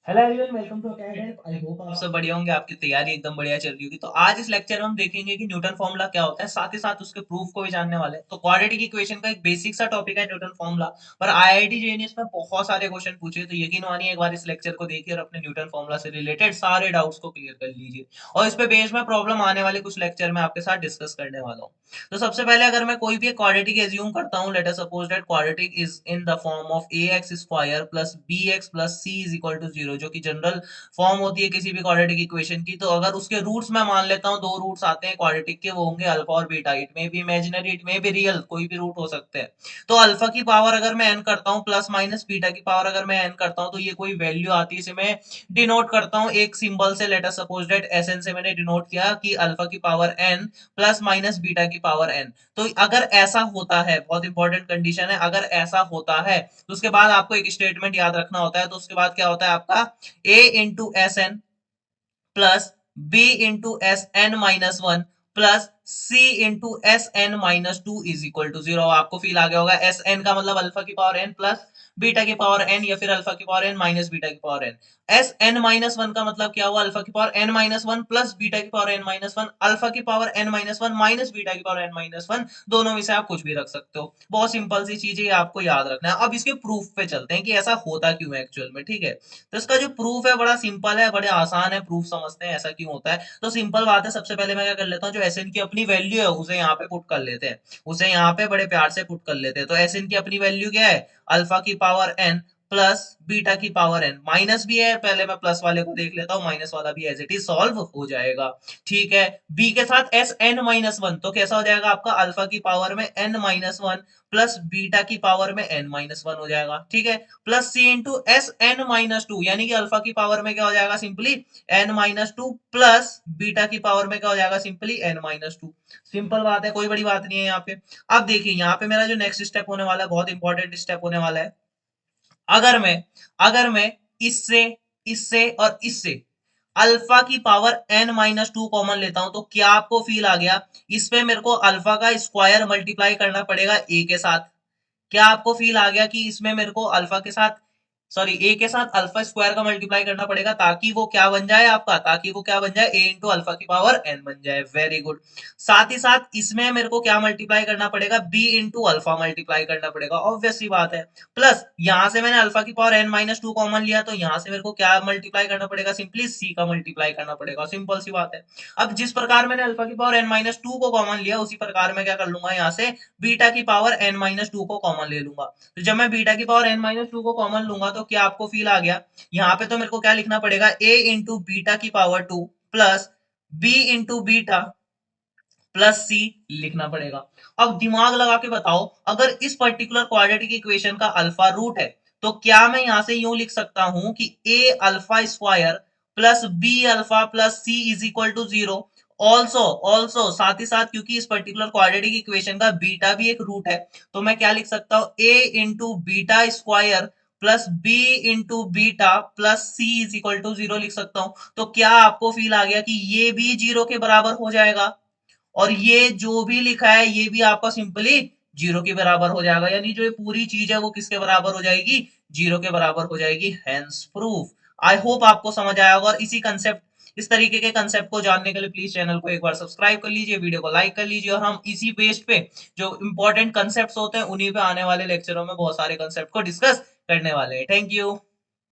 Hello everyone, welcome to academy. I hope आप सब बढ़िया होंगे, आपकी तैयारी एकदम बढ़िया चल रही होगी। तो आज इस लेक्चर में हम देखेंगे कि न्यूटन फॉर्मूला क्या होता है, साथ ही साथ उसके प्रूफ को भी जानने वाले हैं। तो क्वाड्रेटिक इक्वेशन का एक बेसिक सा टॉपिक है न्यूटन फॉर्मूला, पर आईआईटी जेईई इसमें बहुत सारे क्वेश्चन पूछे, तो यकीन मानिए एक बार इस लेक्चर को देखिए और अपने न्यूटन फॉर्मूला से रिलेटेड सारे डाउट्स को क्लियर कर लीजिए। और इस पे बेस में प्रॉब्लम आने वाले कुछ लेक्चर में आपके साथ डिस्कस करने वाला हूँ। तो सबसे पहले अगर मैं कोई भी क्वाड्रेटिक एज्यूम करता हूँ, let us suppose that quadratic is in the form of ax square plus bx plus c is equal to 0, जो कि जनरल फॉर्म होती है किसी भी क्वाड्रेटिक इक्वेशन की। तो अगर उसके रूट्स मैं मान लेता हूँ, दो रूट्स आते हैं क्वाड्रेटिक के, वो होंगे अल्फा और बीटा। इट में भी इमेजिनरी, इट में भी रियल, कोई भी रूट हो सकते हैं। तो अल्फा की पावर अगर मैं n करता हूँ प्लस माइनस बीटा की पावर अगर मैं n करता हूँ, तो ये कोई वैल्यू आती है, इसे मैं डिनोट करता हूँ एक सिंबल से। Late us suppose that Sn से मैंने डिनोट किया कि अल्फा की power n plus minus beta की पावर n। तो अगर ऐसा होता है, बहुत इंपॉर्टेंट कंडीशन है, अगर ऐसा होता है तो उसके बाद आपको एक स्टेटमेंट याद रखना होता है। तो उसके बाद क्या होता है आपका a into S N plus B into S N minus one plus C into S N minus two is equal to 0। आपको फील आ गया होगा, एस एन का मतलब अल्फा की पावर एन प्लस बीटा की पावर एन, या फिर alpha की पावर एन माइनस बीटा की power N. S N minus one का मतलब क्या हुआ, अल्फा की power N minus one plus beta की power N minus one, alpha की power N minus one minus beta की पावर एन माइनस वन। दोनों में से आप कुछ भी रख सकते हो। बहुत सिंपल सी चीज है, आपको याद रखना है। अब इसके प्रूफ पे चलते हैं कि ऐसा होता क्यों है एक्चुअल में, ठीक है। तो इसका जो प्रूफ है बड़ा सिंपल है, बड़े आसान है, प्रूफ समझते हैं ऐसा क्यों होता है। तो सिंपल बात है, सबसे पहले मैं क्या कर लेता हूँ, जो एस एन की अपनी वैल्यू है उसे यहाँ पे पुट कर लेते हैं, उसे यहाँ पे बड़े प्यार से पुट कर लेते हैं। तो एस एन की अपनी वैल्यू क्या है, अल्फा की पावर एन प्लस बीटा की पावर एन, माइनस भी है, पहले मैं प्लस वाले को देख लेता हूँ, माइनस वाला भी एज इट इज सॉल्व हो जाएगा। ठीक है, बी के साथ एस एन माइनस वन, तो कैसा हो जाएगा आपका, अल्फा की पावर में N minus one plus beta की पावर में एन माइनस वन हो जाएगा। ठीक है, plus C into S N minus two, यानी कि अल्फा की पावर में क्या हो जाएगा, simply N minus two plus beta की पावर में क्या हो जाएगा, simply N minus two. Simple बात है, कोई बड़ी बात नहीं है यहाँ पे। अब देखिए यहाँ पे मेरा जो नेक्स्ट स्टेप होने वाला है, बहुत इंपॉर्टेंट स्टेप होने वाला है। अगर मैं इससे, इससे और इससे अल्फा की power n minus two common लेता हूं, तो क्या आपको फील आ गया, इस पे मेरे को अल्फा का स्क्वायर मल्टीप्लाई करना पड़ेगा a के साथ। क्या आपको फील आ गया कि इसमें मेरे को अल्फा के साथ, सॉरी ए के साथ अल्फा स्क्वायर का मल्टीप्लाई करना पड़ेगा, ताकि वो क्या बन जाए आपका, ताकि वो क्या बन जाए, ए इंटू अल्फा की पावर एन बन जाए। Very good. साथ ही साथ इसमें मेरे को क्या मल्टीप्लाई करना पड़ेगा, बी इंटू अल्फा मल्टीप्लाई करना पड़ेगा, ऑब्वियस सी बात है। प्लस यहां से मैंने अल्फा की power N minus two common लिया, तो यहां से मेरे को क्या मल्टीप्लाई करना पड़ेगा, सिंपली सी का मल्टीप्लाई करना पड़ेगा, सिंपल सी बात है। अब जिस प्रकार मैंने अल्फा की पावर एन माइनस टू को कॉमन लिया, उसी प्रकार मैं क्या कर लूंगा, यहाँ से बीटा की पावर एन माइनस टू को कॉमन ले लूंगा। तो जब मैं बीटा की पावर एन माइनस टू को कॉमन लूंगा, तो क्या आपको फील आ गया, यहाँ पे तो मेरे को क्या लिखना पड़ेगा, ए इंटू बीटा की power two plus B into beta plus C लिखना पड़ेगा। अब दिमाग लगा के बताओ, अगर इस पर्टिकुलर क्वाड्रेटिक इक्वेशन का अल्फा रूट है, तो क्या मैं यहां से यूं लिख सकता हूं कि A alpha square plus B alpha plus C is equal to 0। Also also साथ ही साथ, क्योंकि इस पर्टिकुलर क्वाड्रेटिक इक्वेशन का बीटा भी एक रूट है, तो मैं क्या लिख सकता हूं, A into beta square plus B into beta plus C is equal to 0 लिख सकता हूं। तो क्या आपको फील आ गया कि ये भी 0 के बराबर हो जाएगा, और ये जो भी लिखा है ये भी आपका सिंपली 0 के बराबर हो जाएगा, यानी जो ये पूरी चीज है वो किसके बराबर हो जाएगी, 0 के बराबर हो जाएगी। Hence proof. आई होप आपको समझ आया होगा। और इसी कंसेप्ट, इस तरीके के कंसेप्ट को जानने के लिए प्लीज चैनल को एक बार सब्सक्राइब कर लीजिए, वीडियो को लाइक कर लीजिए, और हम इसी बेस पे जो इंपॉर्टेंट कंसेप्ट होते हैं उन्हीं पे आने वाले लेक्चरों में बहुत सारे कंसेप्ट को डिस्कस करने वाले हैं। Thank you.